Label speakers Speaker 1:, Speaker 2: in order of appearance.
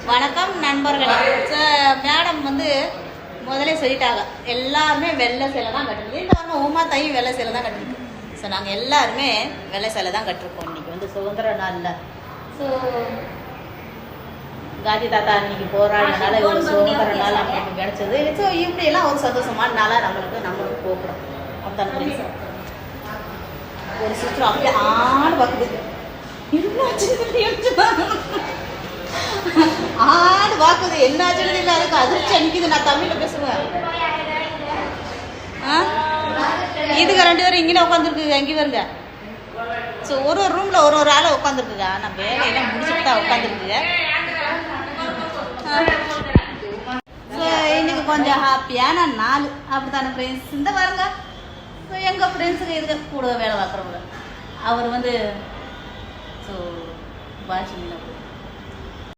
Speaker 1: வணக்கம் நண்பர்களே. மேடம் வந்து முதலே சொல்லிட்டாங்க, எல்லாருமே வெள்ளை சேலை தான் கட்டுறது. இந்த வாரம் உமா தாயும் வெள்ளை சேலை தான் கட்டிருக்கு. ஸோ நாங்கள் எல்லாருமே வெள்ளை சேலை தான் கட்டிருக்கோம். இன்னைக்கு வந்து சுதந்திர நாளில். ஸோ காந்தி தாத்தா இன்னைக்கு போராடினால ஒரு சுதந்திர நாள் நம்மளுக்கு கிடைச்சது. ஸோ இப்படியெல்லாம் ஒரு சந்தோஷமான நாளாக நம்மளுக்கு போக்குறோம். அப்பதான் ஒரு சுற்று அப்படியே ஆடு பார்க்குது, ஆடு பார்க்குது, என்ன ஆச்சுன்னு இல்லை. அதுக்கு அதிர்ச்சி அனுப்பிது. நான் தமிழில் பேசுவேன். இதுக்கு 2 பேரும் இங்கே உட்காந்துருக்குங்க, இங்கே வருங்க. ஸோ ஒரு ரூமில் ஒரு ஆளை உட்காந்துருக்குங்க. நான் வேலையெல்லாம் முடிச்சுட்டு தான் உட்காந்துருக்குங்க. ஸோ இன்னைக்கு கொஞ்சம் ஹாப்பியான நாள் அப்படித்தானே ஃப்ரெண்ட்ஸ். இந்த பாருங்க, ஸோ எங்கள் ஃப்ரெண்ட்ஸுக்கு இதுக்கு கூட வேலை பார்க்குறவங்க அவர் வந்து ஸோ வாட்சிங்